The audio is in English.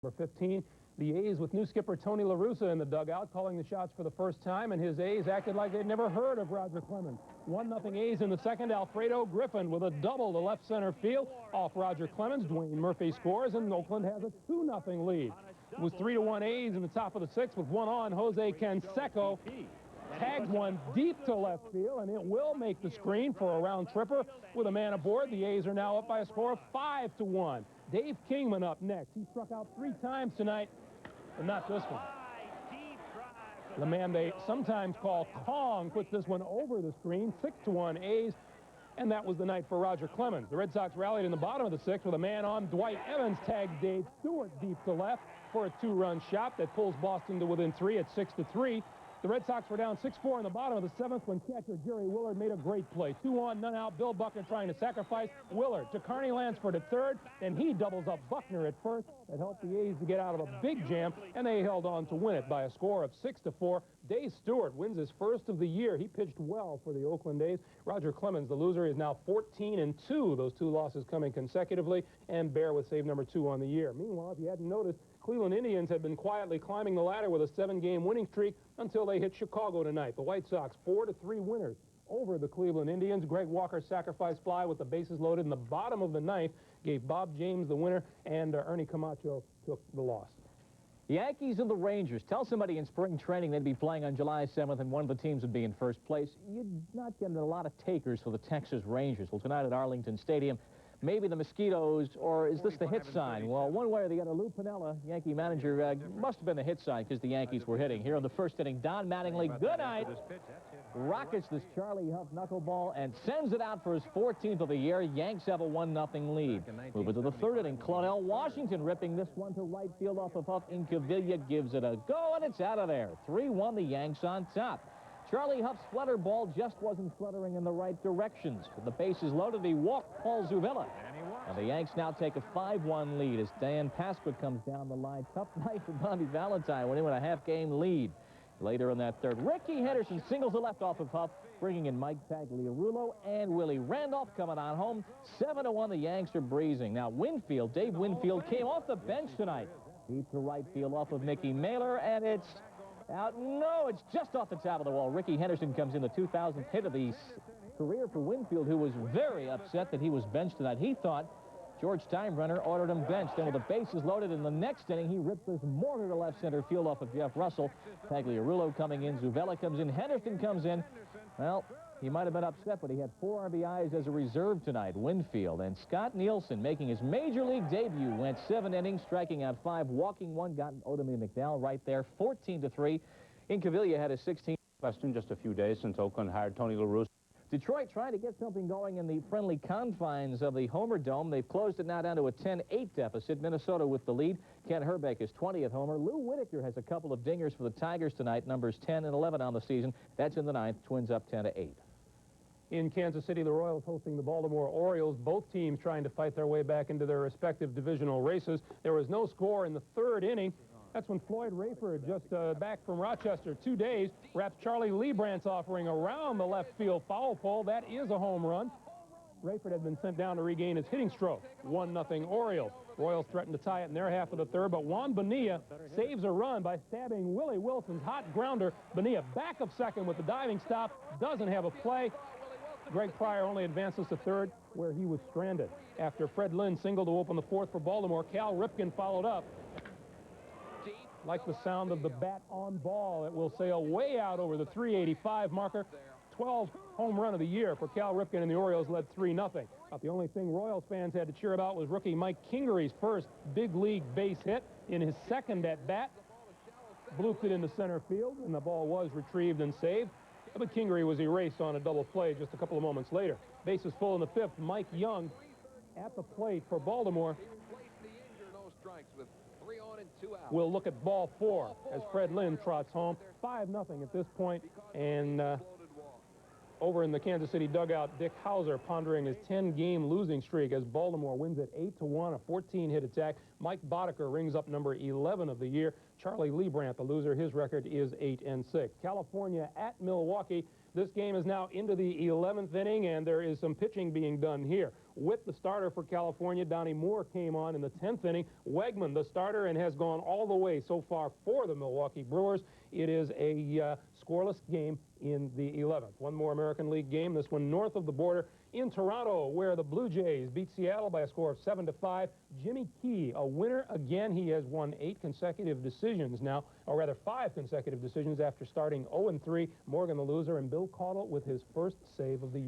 Number 15, the A's with new skipper Tony La Russa in the dugout, calling the shots for the first time, and his A's acted like they'd never heard of Roger Clemens. 1-0 A's in the second. Alfredo Griffin with a double to left center field off Roger Clemens. Dwayne Murphy scores, and Oakland has a 2-0 lead. It was 3-1 A's in the top of the sixth with one on. Jose Canseco tags one deep to left field, and it will make the screen for a round tripper. With a man aboard, the A's are now up by a score of 5-1. Dave Kingman up next. He struck out 3 times tonight, but not this one. The man they sometimes call Kong puts this one over the screen. 6-1 A's, and that was the night for Roger Clemens. The Red Sox rallied in the bottom of the sixth with a man on. Dwight Evans tagged Dave Stewart deep to left for a 2-run shot that pulls Boston to within 3 at 6-3. The Red Sox were down 6-4 in the bottom of the seventh when catcher Jerry Willard made a great play. 2 on, none out. Bill Buckner trying to sacrifice Willard to Carney Lansford at third, and he doubles up Buckner at first. That helped the A's to get out of a big jam, and they held on to win it by a score of 6-4. Dave Stewart wins his first of the year. He pitched well for the Oakland A's. Roger Clemens, the loser, is now 14-2. Those 2 losses coming consecutively, and Bear with save number 2 on the year. Meanwhile, if you hadn't noticed, Cleveland Indians had been quietly climbing the ladder with a 7-game winning streak until they hit Chicago tonight. The White Sox 4-3 winners over the Cleveland Indians. Greg Walker's sacrifice fly with the bases loaded in the bottom of the ninth gave Bob James the winner, and Ernie Camacho took the loss. The Yankees and the Rangers. Tell somebody in spring training they'd be playing on July 7th and one of the teams would be in first place. You'd not get a lot of takers for the Texas Rangers. Well, tonight at Arlington Stadium, maybe the Mosquitoes, or is this the hit sign? Well, one way or the other, Lou Piniella, Yankee manager, must have been the hit sign because the Yankees were hitting. Here in the first inning, Don Mattingly, good night. Rockets this Charlie Huff knuckleball and sends it out for his 14th of the year. Yanks have a 1-0 lead. Moving to the third inning, Clonell Washington ripping this one to right field off of Huff. Incaviglia gives it a go, and it's out of there. 3-1, the Yanks on top. Charlie Huff's flutter ball just wasn't fluttering in the right directions. With the bases loaded, he walked Paul Zuvilla. And the Yanks now take a 5-1 lead as Dan Pasquit comes down the line. Tough night for Bobby Valentine when he went a half-game lead. Later in that third, Ricky Henderson singles the left off of Huff, bringing in Mike Tagliarulo and Willie Randolph coming on home. 7-1, the Yanks are breezing. Now Winfield, Dave Winfield, came off the bench tonight. Deep to right field off of Mickey Mailer, and it's out. No, it's just off the top of the wall. Ricky Henderson comes in, the 2000th hit of the career for Winfield, who was very upset that he was benched tonight. He thought George Steinbrenner ordered him benched. Then with the bases loaded in the next inning, he ripped this mortar to left center field off of Jeff Russell. Tagliarulo coming in, Zuvella comes in, Henderson comes in. Well, he might have been upset, but he had 4 RBIs as a reserve tonight. Winfield and Scott Nielsen making his major league debut. Went 7 innings, striking out 5, walking 1, got Odom McDowell right there, 14-3. Incaviglia had a 16. Question just a few days since Oakland hired Tony La Russa. Detroit trying to get something going in the friendly confines of the Homer Dome. They've closed it now down to a 10-8 deficit. Minnesota with the lead. Ken Herbeck is 20th homer. Lou Whitaker has a couple of dingers for the Tigers tonight, numbers 10 and 11 on the season. That's in the ninth. Twins up 10-8. In Kansas City, the Royals hosting the Baltimore Orioles. Both teams trying to fight their way back into their respective divisional races. There was no score in the third inning. That's when Floyd Rayford, just back from Rochester, 2 days, wraps Charlie Lebrandt's offering around the left field foul pole. That is a home run. Rayford had been sent down to regain his hitting stroke. 1-0 Orioles. Royals threatened to tie it in their half of the third, but Juan Bonilla saves a run by stabbing Willie Wilson's hot grounder. Bonilla back of second with the diving stop. Doesn't have a play. Greg Pryor only advances to third, where he was stranded. After Fred Lynn singled to open the fourth for Baltimore, Cal Ripken followed up. Like the sound of the bat on ball, it will sail way out over the 385 marker. 12th home run of the year for Cal Ripken, and the Orioles led 3-0. About the only thing Royals fans had to cheer about was rookie Mike Kingery's first big league base hit in his second at bat. Blooped it into center field, and the ball was retrieved and saved. But Kingery was erased on a double play just a couple of moments later. Bases full in the fifth. Mike Young at the plate for Baltimore. We'll look at ball 4 as Fred Lynn trots home. 5-0 at this point, and over in the Kansas City dugout, Dick Hauser pondering his 10-game losing streak as Baltimore wins at 8-1, a 14-hit attack. Mike Boddicker rings up number 11 of the year. Charlie Lebrandt, the loser, his record is 8-6. California at Milwaukee. This game is now into the 11th inning, and there is some pitching being done here. with the starter for California. Donnie Moore came on in the 10th inning. Wegman, the starter, and has gone all the way so far for the Milwaukee Brewers. It is a scoreless game in the 11th. One more American League game, this one north of the border in Toronto, where the Blue Jays beat Seattle by a score of 7-5. Jimmy Key, a winner again. He has won 8 consecutive decisions now, or rather 5 consecutive decisions after starting 0-3. Morgan, the loser, and Bill Caudle with his first save of the year.